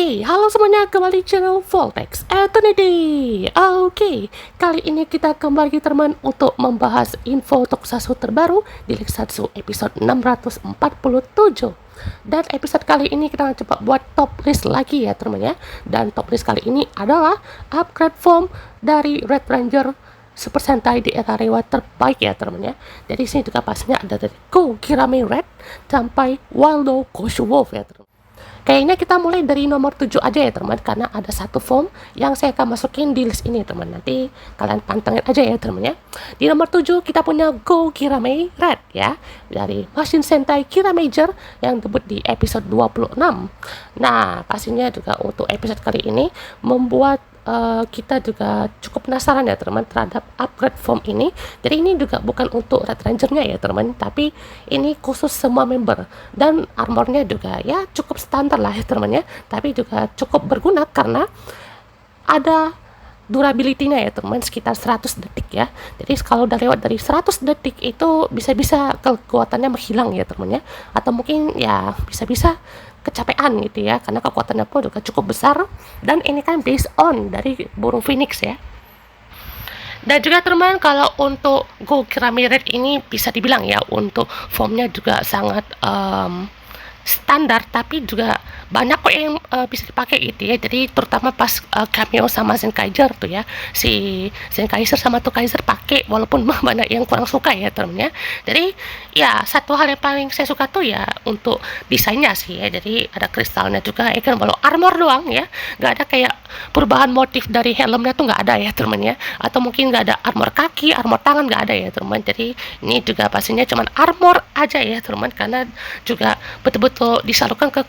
Oke, halo semuanya, kembali channel Voltex Eternity. Oke, kali ini kita kembali teman untuk membahas info Tokusatsu terbaru di Liksatsu episode 647. Dan episode kali ini kita coba buat top list lagi ya teman ya. Dan top list kali ini adalah upgrade form dari Red Ranger Super Sentai di era Reiwa terbaik ya teman ya. Jadi sini juga pastinya ada dari Go Kirame Red sampai Waldo Koshu Wolf ya teman. Kayaknya kita mulai dari nomor 7 aja ya teman, karena ada satu form yang saya akan masukin di list ini teman. Nanti kalian pantengin aja ya teman ya. Di nomor 7 kita punya Go Kirame Red ya, dari Machine Sentai Kira Major yang debut di episode 26. Nah, pastinya juga untuk episode kali ini membuat kita juga cukup penasaran ya teman terhadap upgrade form ini. Jadi ini juga bukan untuk Red Ranger-nya ya teman, tapi ini khusus semua member, dan armornya juga ya cukup standar lah ya teman ya, tapi juga cukup berguna karena ada durability-nya ya teman, sekitar 100 detik ya. Jadi kalau udah lewat dari 100 detik itu bisa-bisa kekuatannya menghilang ya teman ya, atau mungkin ya bisa-bisa kecapean gitu ya, karena kekuatannya pun juga cukup besar, dan ini kan based on dari burung phoenix ya. Dan juga teman, kalau untuk Go Kirame Red ini bisa dibilang ya untuk formnya juga sangat standar, tapi juga banyak kok yang bisa dipakai gitu ya. Jadi terutama pas cameo sama Zenkaiser tuh ya, si Zenkaiser sama Tokaiser pakai, walaupun banyak yang kurang suka ya teman ya. Jadi ya satu hal yang paling saya suka tuh ya untuk desainnya sih ya. Jadi ada kristalnya juga ya kan, walau armor doang ya, nggak ada kayak perubahan motif dari helmnya tuh nggak ada ya teman ya, atau mungkin nggak ada armor kaki, armor tangan, nggak ada ya teman. Jadi ini juga pastinya cuman armor aja ya teman, karena juga betul-betul disalurkan ke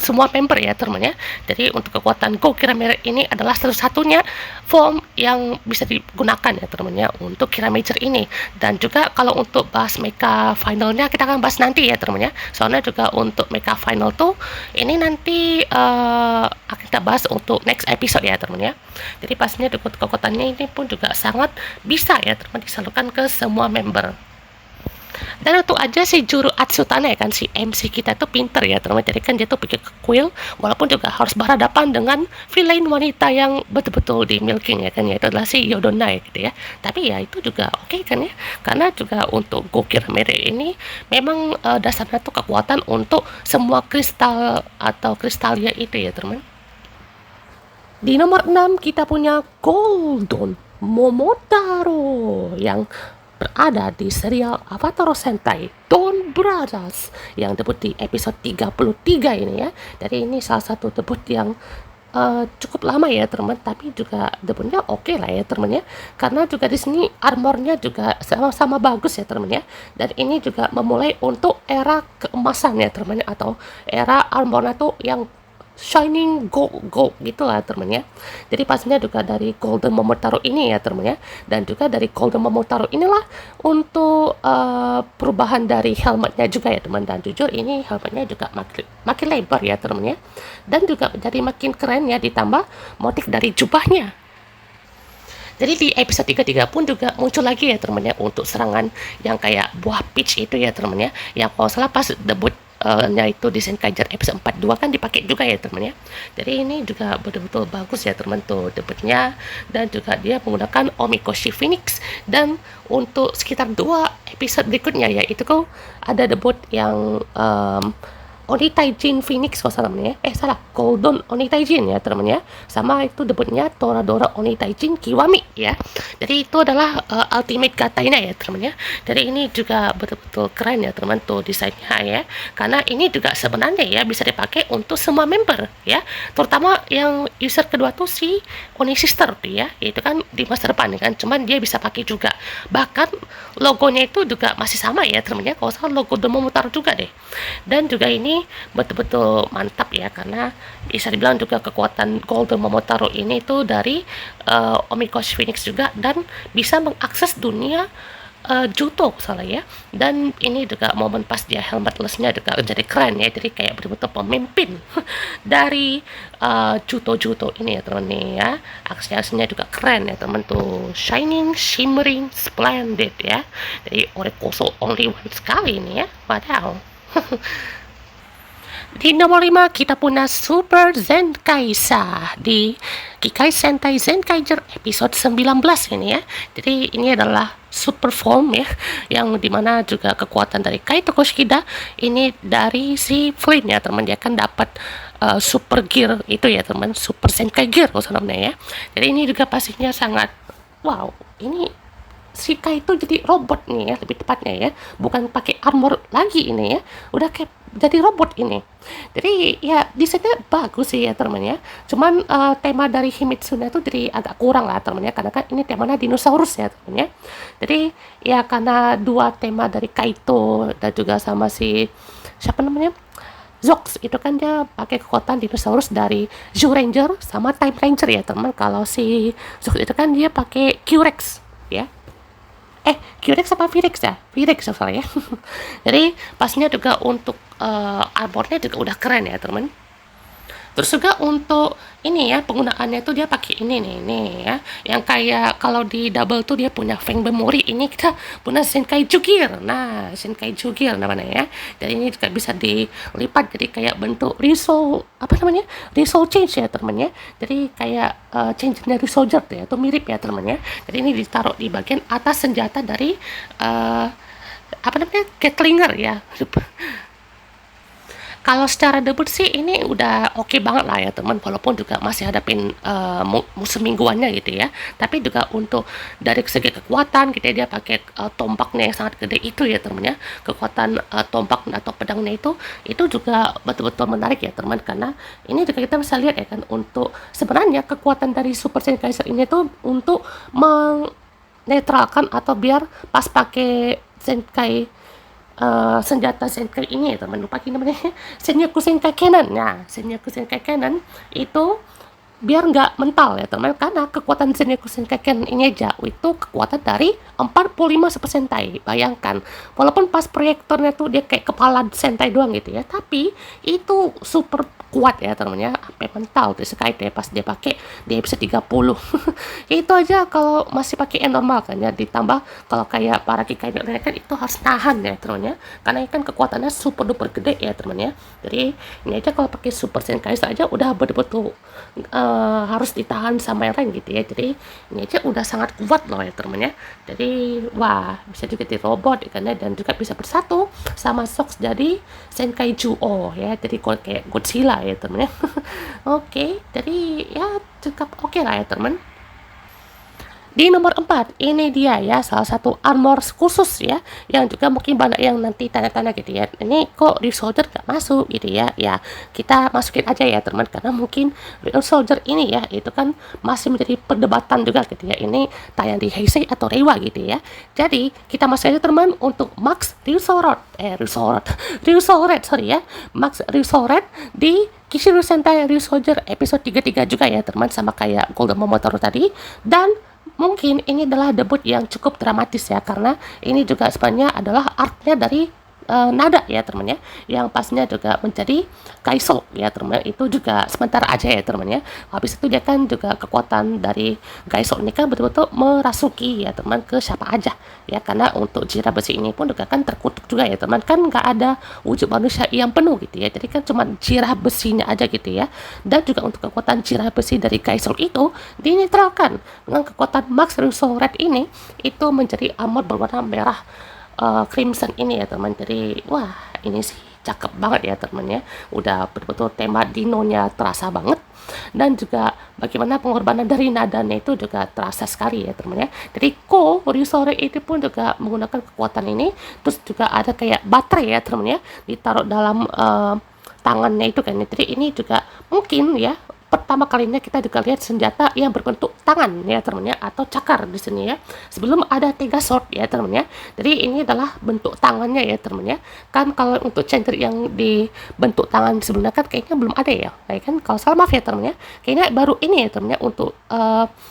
semua member ya teman ya. Jadi untuk kekuatan Go Kirame ini adalah satu-satunya form yang bisa digunakan ya teman ya untuk Kira Major ini. Dan juga kalau untuk bahas mecha finalnya kita akan bahas nanti ya teman ya. Soalnya juga untuk mecha final tuh ini nanti akan kita bahas untuk next episode ya teman ya. Jadi pastinya kekuatannya ini pun juga sangat bisa ya teman disalurkan ke semua member. Dan untuk aja si juru Atsutane ya kan, si MC kita tuh pinter ya teman, jadi kan dia tuh pakai kuil, walaupun juga harus berhadapan dengan villain wanita yang betul-betul di milking ya kan, yaitu adalah si Yodonai gitu ya. Tapi ya itu juga oke kan ya, karena juga untuk Gokir Mere ini memang dasarnya tuh kekuatan untuk semua kristal atau kristalia itu ya teman. Di nomor 6 kita punya Golden Momotaro yang berada di serial Avatar Sentai Dawn Brothers yang debut di episode 33 ini ya. Jadi ini salah satu debut yang cukup lama ya teman, tapi juga debutnya oke lah ya teman ya, karena juga di sini armornya juga sama-sama bagus ya teman ya. Dan ini juga memulai untuk era keemasan ya teman ya, atau era armornya tuh yang shining gold gitu lah teman ya. Jadi pastinya juga dari Golden Momotaro ini ya teman ya, dan juga dari Golden Momotaro inilah untuk perubahan dari helmetnya juga ya teman. Dan jujur ini helmetnya juga makin lebar ya teman ya, dan juga menjadi makin keren ya, ditambah motif dari jubahnya. Jadi di episode 33 pun juga muncul lagi ya teman ya, untuk serangan yang kayak buah peach itu ya teman ya, yang kalau salah pas debut yaitu di Zenkaiser episode 42 kan dipakai juga ya teman ya. Jadi ini juga betul-betul bagus ya teman tuh debutnya, dan juga dia menggunakan Omikoshi Phoenix. Dan untuk sekitar 2 episode berikutnya ya, itu kok ada debut yang Onitaijin Phoenix kalau salah namanya, salah, Golden Onitaijin ya teman ya, sama itu debutnya Toradora Onitaijin Kiwami ya. Jadi itu adalah ultimate katanya ya teman ya. Jadi ini juga betul-betul keren ya teman tuh desainnya ya, karena ini juga sebenarnya ya bisa dipakai untuk semua member ya, terutama yang user kedua tuh si Oni Sister tuh ya, itu kan di masa depan kan, cuman dia bisa pakai juga, bahkan logonya itu juga masih sama ya teman ya, kalau salah logo Momotaro juga deh. Dan juga ini betul-betul mantap ya, karena bisa dibilang juga kekuatan Golden Momotaro ini tuh dari Omikoshi Phoenix juga, dan bisa mengakses dunia Juto salah ya. Dan ini juga momen pas dia helmetlessnya juga jadi keren ya, jadi kayak betul-betul pemimpin dari Juto ini ya teman nih ya. Aksi-aksinya juga keren ya teman tuh, shining, shimmering, splendid ya. Jadi Orikoso only one sekali ini ya, padahal Di nomor 5 kita punya Super Zenkaisa di Kikai Sentai Zenkaiger episode 19 ini ya. Jadi ini adalah super form ya, yang dimana juga kekuatan dari Kaito Koshikida ini dari si Flynn ya teman, dia kan dapat super gear itu ya teman, super Zenkai gear namanya ya. Jadi ini juga pastinya sangat wow, ini si Kaito jadi robot nih ya, lebih tepatnya ya, bukan pakai armor lagi ini ya, udah kayak jadi robot ini. Jadi ya desainnya bagus sih ya teman ya, cuman tema dari Himitsunya itu jadi agak kurang lah teman ya, karena kan ini temanya dinosaurus ya teman ya. Jadi ya karena dua tema dari Kaito dan juga sama si siapa namanya, Zox itu kan dia pakai kekuatan dinosaurus dari Zyuranger sama Time Ranger ya teman. Kalau si Zox itu kan dia pakai Q-Rex ya. Q-Rex apa V-Rex ya? V-Rex soalnya. Jadi pastinya juga untuk armornya juga udah keren ya teman. Terus juga untuk ini ya, penggunaannya tuh dia pakai ini nih ya, yang kayak kalau di double tuh dia punya Feng Memory, ini kita punya Senkai Jugir. Nah, Senkai Jugir namanya ya. Dan ini juga bisa dilipat jadi kayak bentuk Resoul, apa namanya? Resoul Change ya teman ya. Jadi kayak change dari soldier ya, itu mirip ya teman ya. Jadi ini ditaruh di bagian atas senjata dari apa namanya? Gatlinger ya. Kalau secara debut sih ini udah oke banget lah ya teman, walaupun juga masih hadapin musuh mingguannya gitu ya. Tapi juga untuk dari segi kekuatan gitu ya, dia pakai tombaknya yang sangat gede itu ya teman ya. Kekuatan tombak atau pedangnya itu juga betul-betul menarik ya teman, karena ini juga kita bisa lihat ya kan, untuk sebenarnya kekuatan dari Super Zenkaiser ini tuh untuk menetralkan atau biar pas pakai Zenkai senjata Zenkai ini ya teman, lupa namanya, Senyaku Zenkai Cannon. Nah, Senyaku Zenkai Cannon itu biar nggak mental ya teman, karena kekuatan Senyaku Zenkai Cannon ini aja itu kekuatan dari 45 Super Sentai. Bayangkan, walaupun pas proyektornya tuh dia kayak kepala Sentai doang gitu ya, tapi itu super kuat ya teman ya, sampai mental tuh sekali deh pas dia pakai di episode 30. Itu aja kalau masih pakai yang normal kan ya, ditambah kalau kayak para Kikai kan itu harus nahan ya teman ya, karena kan kekuatannya super duper gede ya teman ya. Jadi ini aja kalau pakai Super Senkai aja udah betul-betul harus ditahan sama yang lain gitu ya. Jadi ini aja udah sangat kuat loh ya teman ya. Jadi wah, bisa juga di robot kan ya, dan juga bisa bersatu sama Sox jadi Senkai Juo ya, jadi kayak Godzilla ya teman ya. Oke, jadi ya cukup oke lah ya teman. Di nomor 4, ini dia ya salah satu armor khusus ya, yang juga mungkin banyak yang nanti tanya-tanya gitu ya, ini kok Real Soldier gak masuk gitu ya. Ya kita masukin aja ya teman, karena mungkin Real Soldier ini ya itu kan masih menjadi perdebatan juga gitu ya, ini tayang di Heisei atau Reiwa gitu ya. Jadi kita masuk aja teman untuk Max Real Soldier sorry ya, Max Real Soldier di Kishiru Sentai Real Soldier episode 33 juga ya teman, sama kayak Golden Momotaro tadi. Dan mungkin ini adalah debut yang cukup dramatis ya, karena ini juga sebenarnya adalah arc-nya dari Nada ya teman ya, yang pastinya juga menjadi Kaiso ya teman, itu juga sementara aja ya teman ya. Habis itu dia kan juga kekuatan dari Kaiso ini kan betul-betul merasuki ya teman ke siapa aja ya, karena untuk jirah besi ini pun juga kan terkutuk juga ya teman, kan nggak ada wujud manusia yang penuh gitu ya, jadi kan cuma jirah besinya aja gitu ya. Dan juga untuk kekuatan jirah besi dari Kaiso itu dinetralkan dengan kekuatan Max Russo Red ini, itu menjadi armor berwarna merah Crimson ini ya teman. Jadi wah, ini sih cakep banget ya teman ya, udah betul-betul tema dinonya terasa banget, dan juga bagaimana pengorbanan dari nadanya itu juga terasa sekali ya teman ya. Jadi Ryusore itu pun juga menggunakan kekuatan ini, terus juga ada kayak baterai ya teman ya, ditaruh dalam tangannya itu kan. Jadi ini juga mungkin ya pertama kalinya kita juga lihat senjata yang berbentuk tangan ya teman ya, atau cakar di sini ya. Sebelum ada Tega Sword ya teman ya. Jadi ini adalah bentuk tangannya ya teman ya. Kan kalau untuk changer yang di bentuk tangan sebelumnya kan kayaknya belum ada ya. Kayak kan kalau salah maaf ya teman ya. Kayaknya baru ini ya teman ya, untuk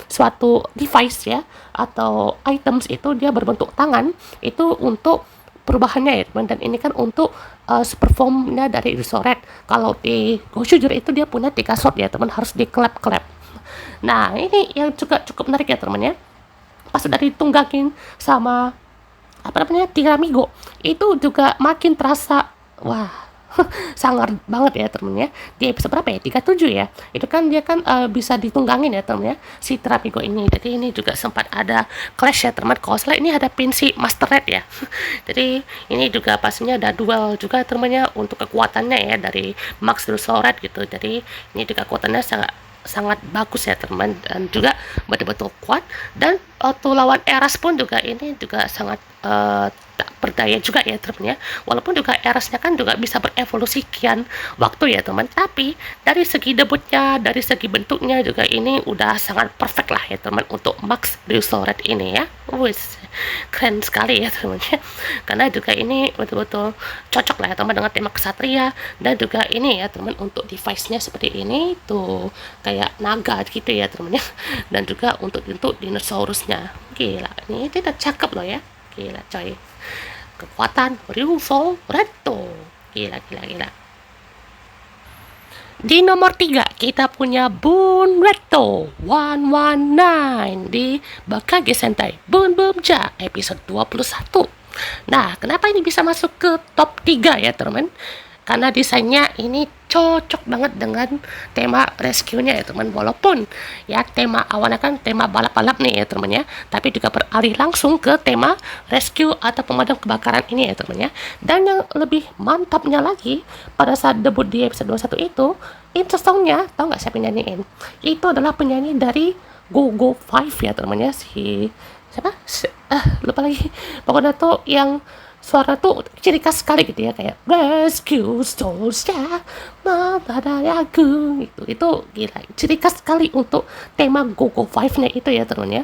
suatu device ya atau items itu dia berbentuk tangan, itu untuk perubahannya ya teman. Dan ini kan untuk super formnya dari Resoret. Kalau di Goshujur itu dia punya 3 shot ya teman, harus diklep-klep. Nah ini yang juga cukup menarik ya teman ya, pas udah ditunggangin sama apa namanya Tiramigo, itu juga makin terasa wah sangar banget ya temennya. Di episode berapa ya? 37 ya. Itu kan dia kan bisa ditunggangin ya temennya si Terapigo ini. Jadi ini juga sempat ada clash ya teman. Kalau salah ini ada si Master Red ya. Jadi ini juga pastinya ada duel juga temennya untuk kekuatannya ya dari Max Red gitu. Jadi ini juga kekuatannya sangat sangat bagus ya teman, dan juga betul-betul kuat. Dan waktu lawan Eras pun juga ini juga sangat tak berdaya juga ya teman ya, walaupun juga Erasnya kan juga bisa berevolusi kian waktu ya teman, tapi dari segi debutnya, dari segi bentuknya juga ini udah sangat perfect lah ya teman untuk Max Red ini ya. Wis keren sekali ya teman ya, karena juga ini betul-betul cocok lah ya teman dengan tema kesatria. Dan juga ini ya teman untuk device-nya seperti ini tuh kayak naga gitu ya teman ya. Dan juga untuk dinosaurusnya, gila ini tidak cakep loh ya, gila coy, kekuatan Ryuzo Retto, gila gila gila. Di nomor 3 kita punya Bun Retto 119 di Bakage Sentai Bun Bumja episode 21. Nah, kenapa ini bisa masuk ke top 3 ya teman? Karena desainnya ini cocok banget dengan tema rescue-nya ya teman. Walaupun ya tema awalnya kan tema balap-balap nih ya teman ya, tapi juga beralih langsung ke tema rescue atau pemadam kebakaran ini ya teman ya. Dan yang lebih mantapnya lagi, pada saat debut di episode 21 itu songnya tau nggak siapa nyanyiin? Itu adalah penyanyi dari Go Go 5 ya teman ya, si siapa? Lupa lagi. Pokoknya tuh yang suara tuh ciri khas sekali gitu ya, kayak rescue stores ya aku, itu gila ciri khas sekali untuk tema Go-Go 5 nya itu ya teman ya.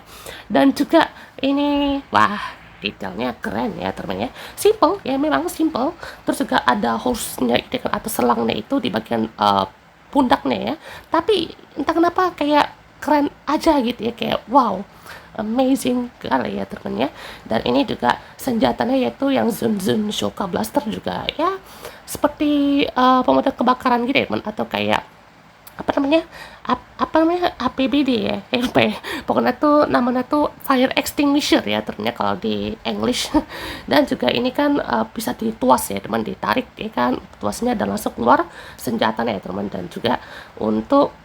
Dan juga ini wah detailnya keren ya teman ya, simple ya, memang simple. Terus juga ada horse-nya itu atau selangnya itu di bagian pundaknya ya, tapi entah kenapa kayak keren aja gitu ya, kayak wow, amazing kali ya teman ya. Dan ini juga senjatanya yaitu yang Zun Zun Shoka Blaster juga ya, seperti pemadam kebakaran gitu ya teman, atau kayak apa namanya APBD ya, pokoknya tuh namanya tuh fire extinguisher ya ternyata kalau di English. Dan juga ini kan bisa dituas ya teman, ditarik ya kan tuasnya dan langsung keluar senjatanya ya teman. Dan juga untuk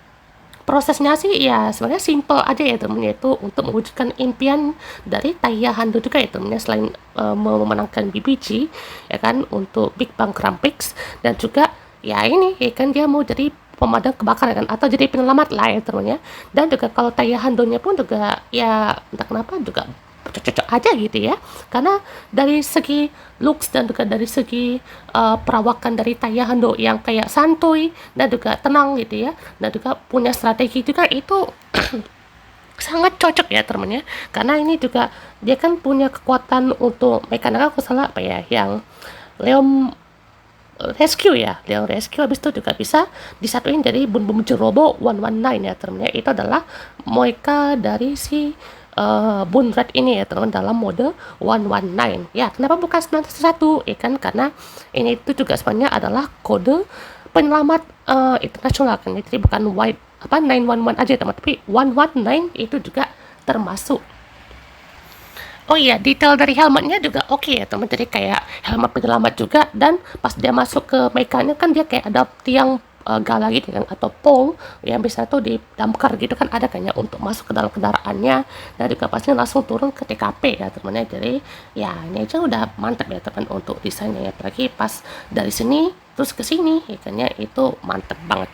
prosesnya sih ya sebenarnya simple aja ya temen, yaitu untuk mewujudkan impian dari Taiya Hando juga ya temennya, selain memenangkan BBG ya kan untuk Big Bang Grand Prix. Dan juga ya ini ya kan dia mau jadi pemadam kebakaran kan, atau jadi penyelamat lah ya temennya. Dan juga kalau Taiya Handonya pun juga ya entah kenapa juga cocok aja gitu ya, karena dari segi looks dan juga dari segi perawakan dari Taiya Hando yang kayak santuy dan juga tenang gitu ya, dan juga punya strategi juga, itu sangat cocok ya temennya. Karena ini juga dia kan punya kekuatan untuk mekanika, aku salah apa ya, yang Leon Rescue ya, Leon Rescue. Habis itu juga bisa disatuin dari Bun Bum Jerobo 119 ya temennya, itu adalah moeka dari si Bun Red ini ya teman, dalam mode 119 ya. Kenapa bukan 911 ya kan, karena ini itu juga sebenarnya adalah kode penyelamat internasional kan, jadi bukan 911 aja teman, tapi 119 itu juga termasuk. Oh iya, detail dari helmetnya juga oke ya teman, jadi kayak helmet penyelamat juga. Dan pas dia masuk ke mekanya kan dia kayak ada tiang gala gitu kan, atau pole yang bisa tuh di damkar gitu kan, ada kayaknya untuk masuk ke dalam kendaraannya. Dan juga pastinya langsung turun ke TKP ya temennya. Jadi ya ini aja udah mantap ya teman untuk desainnya ya, apalagi pas dari sini terus ke sini ya kan ya, itu mantep banget.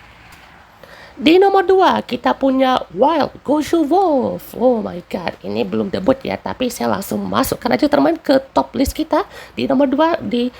Di nomor 2 kita punya Wild Goshu Wolf. Oh my god, ini belum debut ya, tapi saya langsung masukkan aja teman ke top list kita. Di nomor 2 di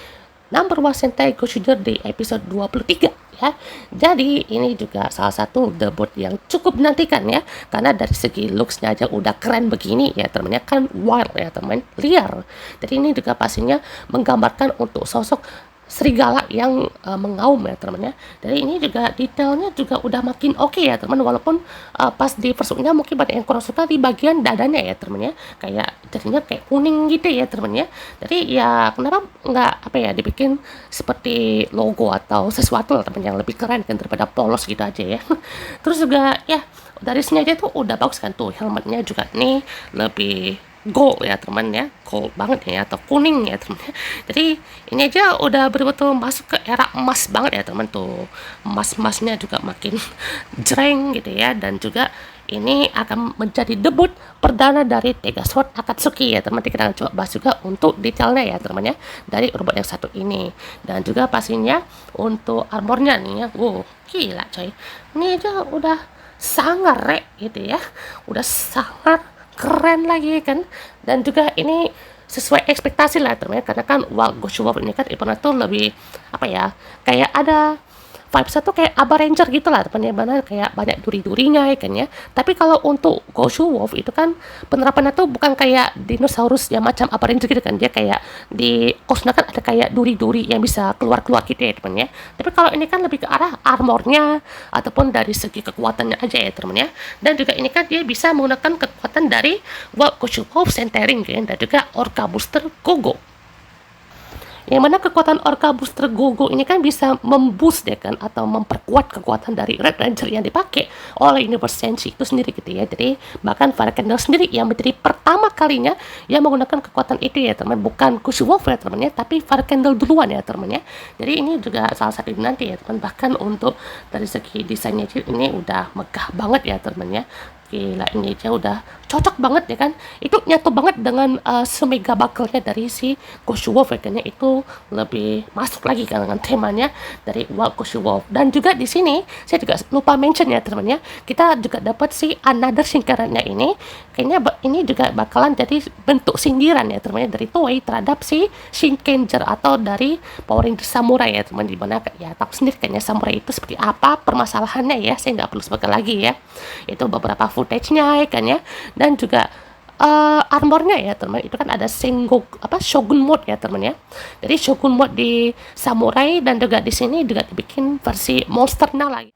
Number One Sentai Goshuder di episode 23 ya. Jadi ini juga salah satu debut yang cukup dinantikan ya, karena dari segi looksnya aja udah keren begini ya temennya, kan wild ya temen, liar. Jadi ini juga pastinya menggambarkan untuk sosok serigala yang mengaum ya teman-teman ya. Jadi ini juga detailnya juga udah makin oke ya teman, walaupun pas di persuknya mungkin banyak yang kurang suka di bagian dadanya ya teman ya, kayak jadinya kayak kuning gitu ya teman ya. Jadi ya kenapa nggak apa ya dibikin seperti logo atau sesuatu teman yang lebih keren kan daripada polos gitu aja ya. Terus juga ya dari sini aja tuh udah bagus kan tuh, helmetnya juga nih lebih gold ya teman ya, gold banget ya, atau kuning ya teman. Jadi ini aja udah betul-betul masuk ke era emas banget ya teman tuh, emas-emasnya juga makin jreng gitu ya. Dan juga ini akan menjadi debut perdana dari Tega Sword Akatsuki ya teman. Kita akan coba bahas juga untuk detailnya ya teman ya, dari robot yang satu ini. Dan juga pastinya untuk armornya nih ya, wow gila coy, ini aja udah sangat rek gitu ya, udah sangat keren lagi kan. Dan juga ini sesuai ekspektasi lah teman ya, karena kan Wild Ghost Wolf ini kan ibaratnya tuh lebih apa ya, kayak ada vibes tuh kayak Aba Ranger gitu lah teman ya, mana kayak banyak duri-durinya ya kan ya. Tapi kalau untuk Ghost Wolf itu kan penerapannya tuh bukan kayak dinosaurus yang macam Aba Ranger gitu kan, dia kayak di kosnya kan ada kayak duri-duri yang bisa keluar-keluar gitu ya teman ya. Tapi kalau ini kan lebih ke arah armornya ataupun dari segi kekuatannya aja ya teman ya. Dan juga ini kan dia bisa menggunakan kekuatan dari Wild Ghost Wolf Centering kan, dan juga Orca Booster Gogo. Yang mana kekuatan Orca Booster Gogo ini kan bisa memboost ya kan, atau memperkuat kekuatan dari Red Ranger yang dipakai oleh Universe Senshi itu sendiri gitu ya. Jadi bahkan Farkendel sendiri yang menjadi pertama kalinya yang menggunakan kekuatan itu ya teman, bukan Ghost Wolf ya teman ya, tapi Farkendel duluan ya teman ya. Jadi ini juga salah satu nanti ya teman, bahkan untuk dari segi desainnya ini udah megah banget ya teman ya. Gila, ini aja udah cocok banget ya kan, itu nyatu banget dengan semega buckle-nya dari si Ghost Wolf ya kan ya. Itu lebih masuk lagi kan dengan temanya dari Wild Ghost Wolf. Dan juga di sini saya juga lupa mention ya teman ya, kita juga dapat si Another singkarannya ini, kayaknya ini juga bakalan jadi bentuk sindiran ya teman ya dari Toei terhadap si Shinkenger atau dari Power Ranger Samurai ya teman. Dimana ya tahu sendiri kayaknya samurai itu seperti apa permasalahannya ya, saya nggak perlu sebagai lagi ya, itu beberapa footage-nya ya kan ya. Dan juga armornya ya teman, itu kan ada Shogun mode ya teman ya. Jadi Shogun mode di samurai, dan juga di sini juga dibikin versi monsternya lagi.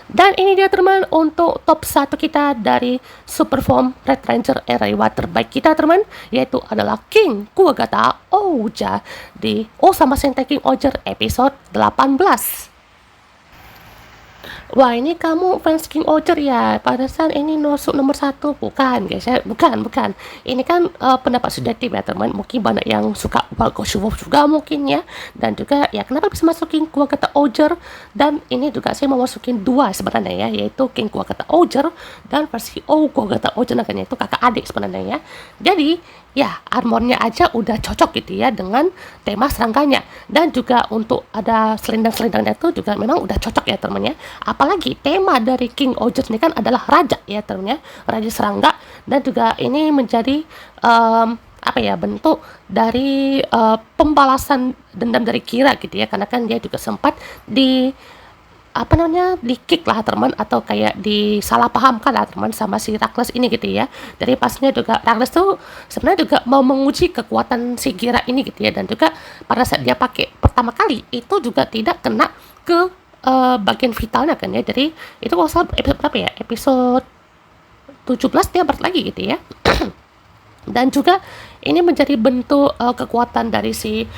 Dan ini dia teman untuk top 1 kita dari super form Red Ranger era terbaik kita teman, yaitu adalah King Kuwagata Ouja di Osama Sentai King Oger episode 18. Wah, ini kamu fans King Oger ya? Padahal ini nomor 1. Bukan guys ya, bukan. Ini kan pendapat subjektif ya teman. Mungkin banyak yang suka Wild Ghost Wolf juga mungkin ya. Dan juga ya kenapa bisa masukin Kuwagata Oger. Dan ini juga saya mau masukin 2 sebenarnya ya, yaitu King Kuwagata Oger dan versi Kuwagata Oger, namanya itu kakak adik sebenarnya ya. Jadi ya armornya aja udah cocok gitu ya dengan tema serangganya. Dan juga untuk ada selendang-selendangnya itu juga memang udah cocok ya teman ya. Apalagi tema dari King Oger ini kan adalah raja ya teman ya, raja serangga. Dan juga ini menjadi bentuk dari pembalasan dendam dari Kira gitu ya, karena kan dia juga sempat di kick lah teman, atau kayak disalahpahamkan lah teman sama si Rakles ini gitu ya. Jadi pastinya juga Rakles tuh sebenarnya juga mau menguji kekuatan si Kira ini gitu ya. Dan juga pada saat dia pakai pertama kali itu juga tidak kena ke bagian vitalnya kan ya. Jadi itu kalau salah episode berapa ya, episode 17 dia balik lagi gitu ya. Dan juga ini menjadi bentuk kekuatan dari si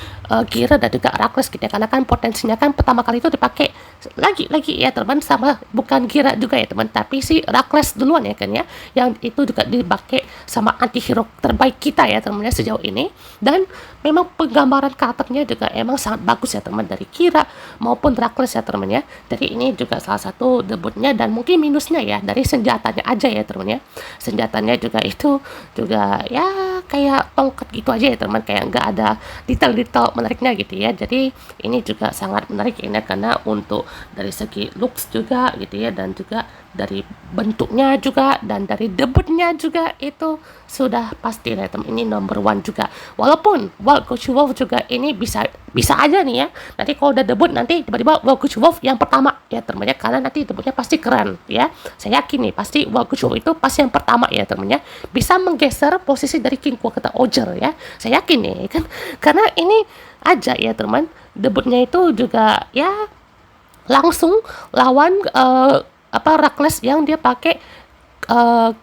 Kira dan juga Rakles gitu ya, karena kan potensinya kan pertama kali itu dipakai lagi ya teman, sama bukan Kira juga ya teman, tapi si Rakles duluan ya kan ya, yang itu juga dipakai sama antihero terbaik kita ya teman ya sejauh ini. Dan memang penggambaran karakternya juga emang sangat bagus ya teman, dari Kira maupun Rakles ya teman ya. Jadi ini juga salah satu debutnya, dan mungkin minusnya ya dari senjatanya aja ya teman ya. Senjatanya juga itu juga ya kayak tongkat gitu aja ya teman, kayak nggak ada detail-detail menariknya gitu ya. Jadi ini juga sangat menarik ini, karena untuk dari segi looks juga gitu ya, dan juga dari bentuknya juga, dan dari debutnya juga itu sudah pasti ya teman, ini number 1 juga. Walaupun Wild Ghost Wolf juga ini bisa aja nih ya, nanti kalau udah debut nanti tiba-tiba Wild Ghost Wolf yang pertama ya teman ya, karena nanti debutnya pasti keren ya. Saya yakin nih pasti Wild Ghost Wolf itu pasti yang pertama ya teman ya, bisa menggeser posisi dari King Kuwagata Oger ya. Saya yakin nih kan, karena ini aja ya teman, debutnya itu juga ya langsung lawan Rakles yang dia pakai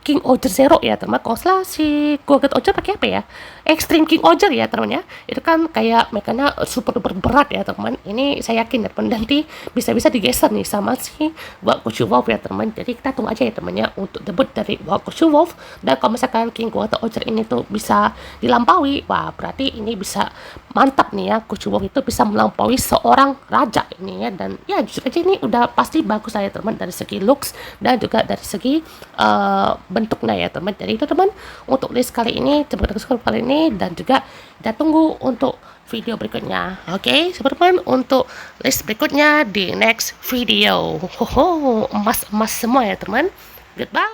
King Oger Zero ya teman. Kalau salah si Goget Oger pakai apa ya? Extreme King Oger ya teman ya. Itu kan kayak mekanya super duper berat ya teman. Ini saya yakin ya teman, nanti bisa-bisa digeser nih sama si Wakushu Wolf ya teman. Jadi kita tunggu aja ya temannya untuk debut dari Wakushu Wolf. Dan kalau misalkan King Goget Oger ini tuh bisa dilampaui, wah berarti ini bisa mantap nih ya. Kushu Wolf itu bisa melampaui seorang raja ini ya. Dan ya jujur aja ini udah pasti bagus lah ya teman, dari segi looks dan juga dari segi bentuknya ya teman. Jadi itu teman untuk list kali ini, kali ini, dan juga kita tunggu untuk video berikutnya. Oke, teman, untuk list berikutnya di next video. Hoho, emas-emas semua ya teman. Goodbye.